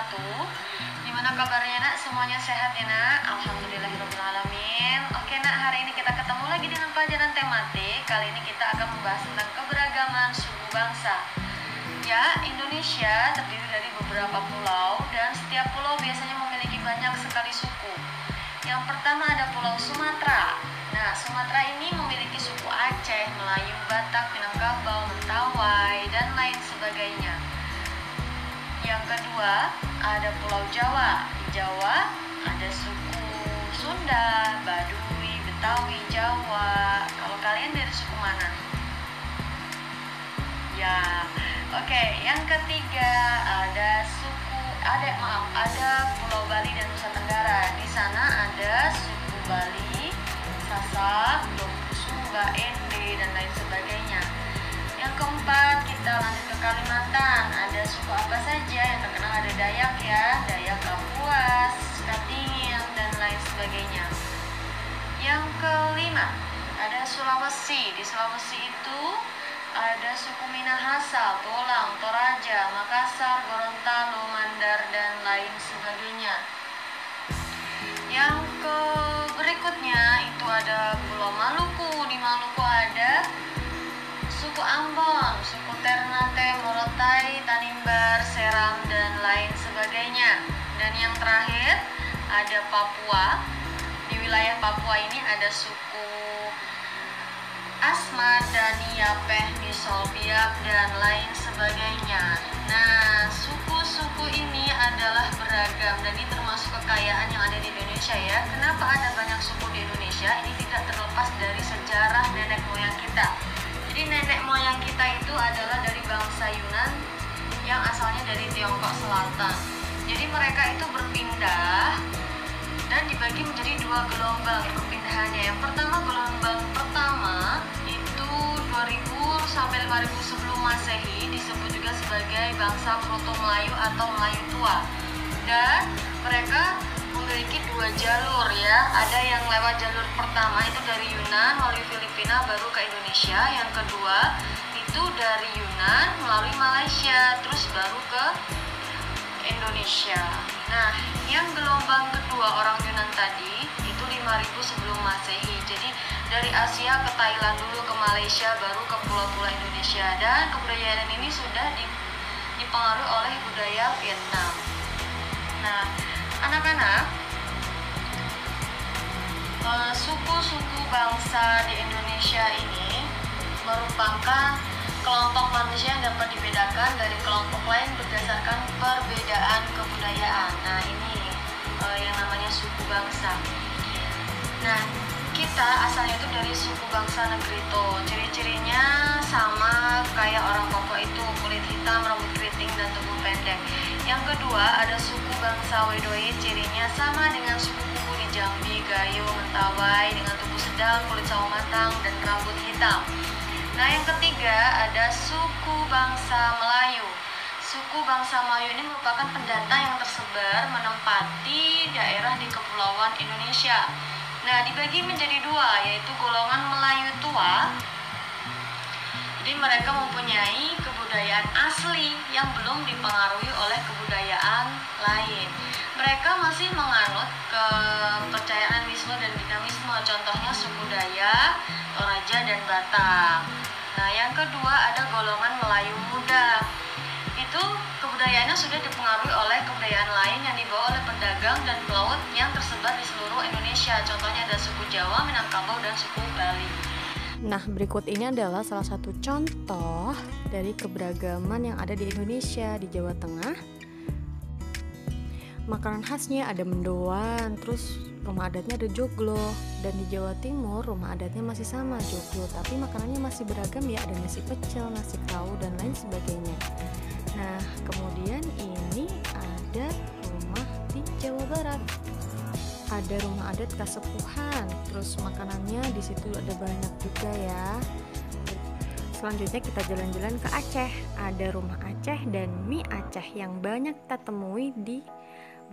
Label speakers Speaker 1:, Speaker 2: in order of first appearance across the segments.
Speaker 1: wabarakatuh. Gimana kabarnya nak? Semuanya sehat ya nak? Alhamdulillahirrahmanirrahim. Oke nak, hari ini kita ketemu lagi dengan pelajaran tematik. Kali ini kita akan membahas tentang keberagaman suku bangsa. Ya, Indonesia terdiri dari beberapa pulau dan setiap pulau biasanya memiliki banyak sekali suku. Yang pertama ada Pulau Sumatera. Nah, Sumatera ini memiliki suku Aceh, Melayu, Batak, Minangkabau, Mentawai, dan lain sebagainya. Yang kedua ada Pulau Jawa. Di Jawa ada suku Sunda, Baduy, Betawi, Jawa. Kalau kalian dari suku mana? Ya, oke. Yang ketiga ada Pulau Bali dan Nusa Tenggara. Di sana ada suku Bali, Sasak, Dompu Sumba, Ende, dan lain sebagainya. Yang keempat kita lanjut ke Kalimantan. Ada suku apa saja yang terkenal? Ada Dayak ya, Dayak Kapuas, Katingin, dan lain sebagainya. Yang kelima ada Sulawesi. Di Sulawesi itu ada suku Minahasa, Tolang, Toraja, Makassar, Gorontalo, Mandar, dan lain sebagainya. Yang berikutnya itu ada Pulau Maluku. Di Maluku ada suku Ambon, suku Ternate, Morotai, Tanimbar, Seram, dan lain sebagainya. Dan yang terakhir ada Papua. Di wilayah Papua ini ada suku Asmat, Dani, Yapeh, Misol, Biak, dan lain sebagainya. Nah, suku-suku ini adalah beragam dan ini termasuk kekayaan yang ada di Indonesia ya. Kenapa ada banyak suku di Indonesia? Ini tidak terlepas dari sejarah nenek moyang kita. Jadi nenek moyang kita itu adalah dari bangsa Yunan yang asalnya dari Tiongkok Selatan. Jadi mereka itu berpindah dan dibagi menjadi dua gelombang perpindahannya. Yang pertama, gelombang pertama itu 2000 sampai 5000 sebelum Masehi, disebut juga sebagai bangsa Proto Melayu atau Melayu Tua. Dan mereka memiliki dua jalur ya. Ada yang lewat jalur pertama itu dari Yunan melalui Filipina baru ke Indonesia. Yang kedua itu dari Yunan melalui Malaysia terus baru ke Indonesia. Nah, yang gelombang kedua orang Yunan tadi itu 5000 sebelum Masehi. Jadi dari Asia ke Thailand dulu, ke Malaysia, baru ke pulau-pulau Indonesia. Dan kebudayaan ini sudah dipengaruhi oleh budaya Vietnam. Nah, anak-anak, suku-suku bangsa di Indonesia ini merupakan kelompok manusia yang dapat dibedakan dari kelompok lain berdasarkan perbedaan kebudayaan. Nah, ini yang namanya suku bangsa. Nah, kita asalnya itu dari suku bangsa Negrito. Ciri-cirinya sama kayak orang Papua itu, kulit hitam, rambut keriting, dan tubuh pendek. Yang kedua ada suku bangsa Wedoye, cirinya sama dengan suku Kuku di Jambi, Gayo, Mentawai, dengan tubuh sedang, kulit sawo matang, dan rambut hitam. Nah, yang ketiga ada suku bangsa Melayu. Suku bangsa Melayu ini merupakan pendatang yang tersebar menempati daerah di kepulauan Indonesia. Nah, dibagi menjadi dua, yaitu golongan Melayu Tua. Jadi mereka mempunyai kebudayaan asli yang belum dipengaruhi oleh kebudayaan lain. Mereka masih menganut kepercayaan animisme dan dinamisme, contohnya suku Dayak, Toraja, dan Batak. Nah, yang kedua ada golongan Melayu Muda. Itu kebudayaannya sudah dipengaruhi oleh kebudayaan lain yang dibawa oleh pedagang dan pelaut yang tersebar di seluruh Indonesia. Contohnya ada suku Jawa, Minangkabau, dan suku Bali.
Speaker 2: Nah, berikut ini adalah salah satu contoh dari keberagaman yang ada di Indonesia. Di Jawa Tengah, makanan khasnya ada mendoan, terus rumah adatnya ada joglo. Dan di Jawa Timur rumah adatnya masih sama, joglo, tapi makanannya masih beragam ya, ada nasi pecel, nasi tahu, dan lain sebagainya. Nah, kemudian ini ada rumah di Jawa Barat. Ada rumah adat Kasepuhan, terus makanannya di situ ada banyak juga ya. Selanjutnya kita jalan-jalan ke Aceh. Ada rumah Aceh dan mie Aceh yang banyak kita temui di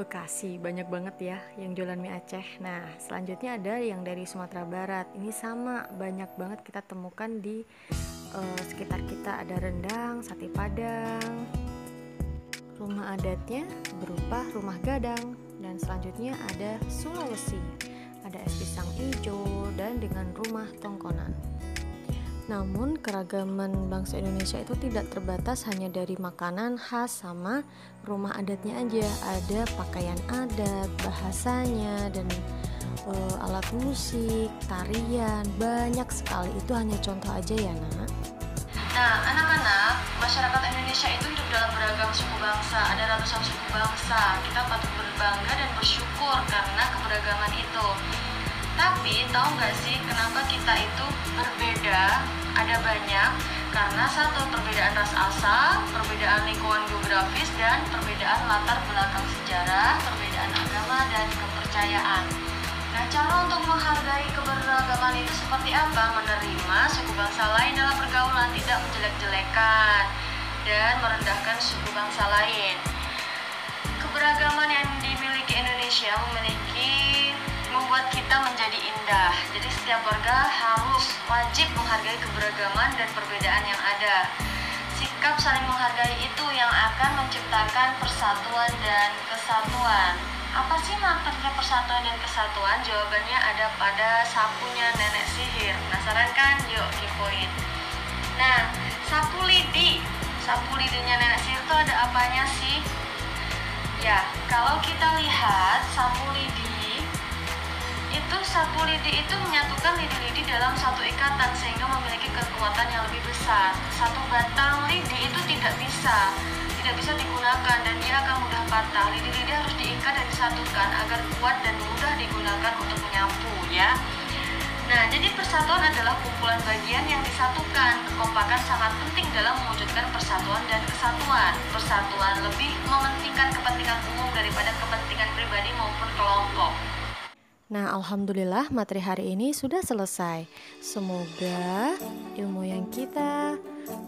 Speaker 2: Bekasi. Banyak banget ya yang jualan mie Aceh. Nah, selanjutnya ada yang dari Sumatera Barat. Ini sama, banyak banget kita temukan di sekitar kita. Ada rendang, sate padang, Rumah adatnya berupa rumah gadang. Dan selanjutnya ada Sulawesi, ada es pisang ijo dan dengan rumah tongkonan. Namun keragaman bangsa Indonesia itu tidak terbatas hanya dari makanan khas sama rumah adatnya aja. Ada pakaian adat, bahasanya, dan alat musik, tarian, banyak sekali. Itu hanya contoh aja ya, Nak.
Speaker 1: Nah, anak-anak, masyarakat Indonesia itu hidup dalam beragam suku bangsa. Ada ratusan suku bangsa. Kita patut berbangga dan bersyukur karena keberagaman itu. Tapi tahu nggak sih kenapa kita itu berbeda? Ada banyak, karena satu, perbedaan ras asal, perbedaan lingkungan geografis, dan perbedaan latar belakang sejarah, perbedaan agama, dan kepercayaan. Nah, cara untuk menghargai keberagaman itu seperti apa? Menerima suku bangsa lain dalam pergaulan, tidak menjelek-jelekan dan merendahkan suku bangsa lain. Keberagaman yang dimiliki Indonesia membuat kita menjadi indah. Jadi setiap warga harus wajib menghargai keberagaman dan perbedaan yang ada. Sikap saling menghargai itu yang akan menciptakan persatuan dan kesatuan. Apa sih makna persatuan dan kesatuan? Jawabannya ada pada sapunya nenek sihir. Penasaran kan? Yuk kepoin. Nah, sapu lidinya nenek sihir itu ada apanya sih? Ya, kalau kita lihat sapu lidi itu menyatukan lidi-lidi dalam satu ikatan sehingga memiliki kekuatan yang lebih besar. Satu batang lidi itu tidak bisa digunakan dan dia akan mudah patah. Lidi-lidi harus diikat dan disatukan agar kuat dan mudah digunakan untuk menyapu ya. Nah, jadi persatuan adalah kumpulan bagian yang disatukan. Kekompakan sangat penting dalam mewujudkan persatuan dan kesatuan. Persatuan lebih mementingkan kepentingan umum daripada kepentingan pribadi maupun kelompok.
Speaker 2: Nah, alhamdulillah materi hari ini sudah selesai. Semoga ilmu yang kita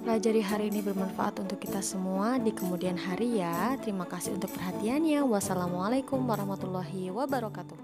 Speaker 2: pelajari hari ini bermanfaat untuk kita semua di kemudian hari ya. Terima kasih untuk perhatiannya. Wassalamualaikum warahmatullahi wabarakatuh.